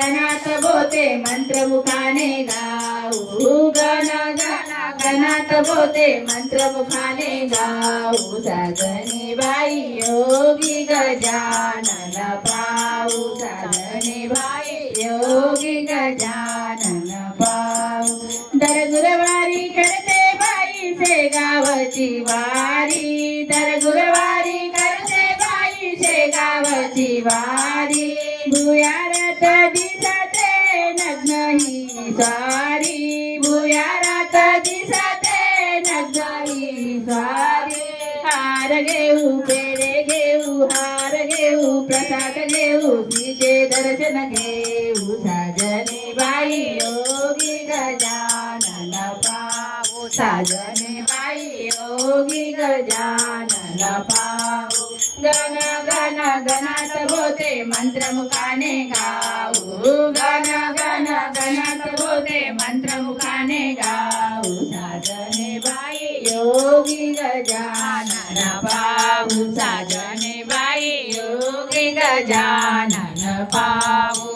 गणात बोते मंत्रमुखाने गाऊ गण गण गणात बोते मंत्रमुखाने गाऊ साजनी बाई योगी गजानन पाऊ साजनी बाई योगी गजानन पाऊ दर गुरुवारी करते बाई से गावची वारी दर गुरुवारी करते बाई से गावची वारी भुयारात दिसते नग्न ही स्वारी भुयारात दिसते नग्न ही स्वारी हार घेऊ पेढे घेऊ हार घेऊ प्रसाद घेऊ तिचे दर्शन घेऊ साजनी बाई योगी गजानन पाऊ साजनी बाई योगी गजानन पाऊ गण गण गणात बोते मंत्रमुखाने गाऊ गण गण गणात बोते मंत्रमुखाने गाऊ साजने बाई योगी गजानन पाऊ साजने बाई योगी गजानन पाऊ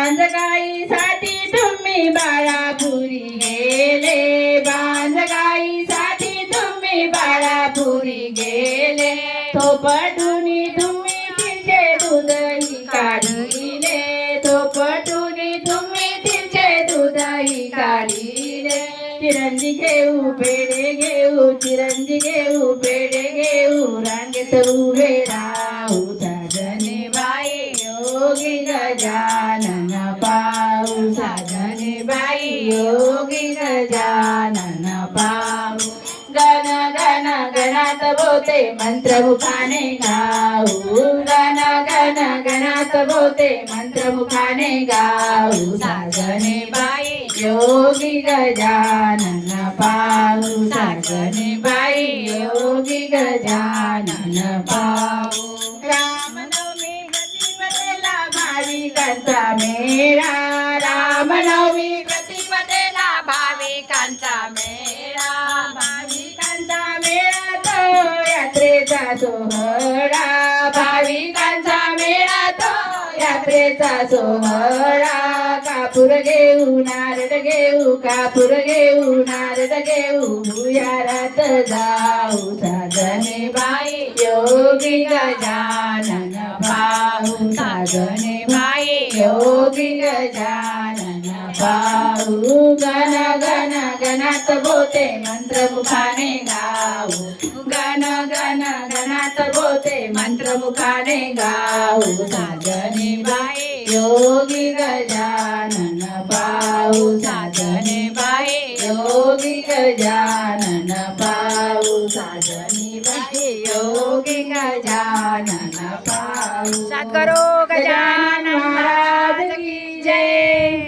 बांधगाईसाठी तुम्ही बाळापुरी गेले बांधगाईसाठी तुम्ही बाळापुरी गेले थोपटुनी तुम्ही तिचे दूधही काढिले थोपटुनी तुम्ही तिचे दूधही काढिले चिरंजी घेऊ पेढे घेऊ चिरंजी घेऊ पेढे घेऊ रांगेत उभे राहू साजने बाई योगी गजानन पाऊ साजने बाई योगी गजानन पाऊ गण गण गणात बोते मंत्रमुखाने गाऊ गण गण गणात बोते मंत्रमुखाने गाऊ साजने बाई योगी गजानन पाऊ साजने बाई योगी गजानन पाऊ रामनवमी प्रतिपदेला भाविकांचा मेळा रामनवमी प्रतिपदेला भाविकांचा मेळा भाविकांचा मेळा तो यात्रेचा सोहळा भाविकांचा मेळा तो यात्रेचा सोहळा कापूर घेऊ नारळ घेऊ कापूर घेऊ नारळ घेऊ भुयारात जाऊ साजने बाई योगी गजानन पाऊ साजने बाई योगी गजानन पाऊ गण गण गणात बोते मंत्रमुखाने गाऊ गण गण गणात बोते मंत्रमुखाने गाऊ साजने बाई योगी गजानन पाऊ साजने बाई योगी गजानन पाऊ साजने बाई योगी गजानन पाऊ साथ करो गजानन महाराज की जय।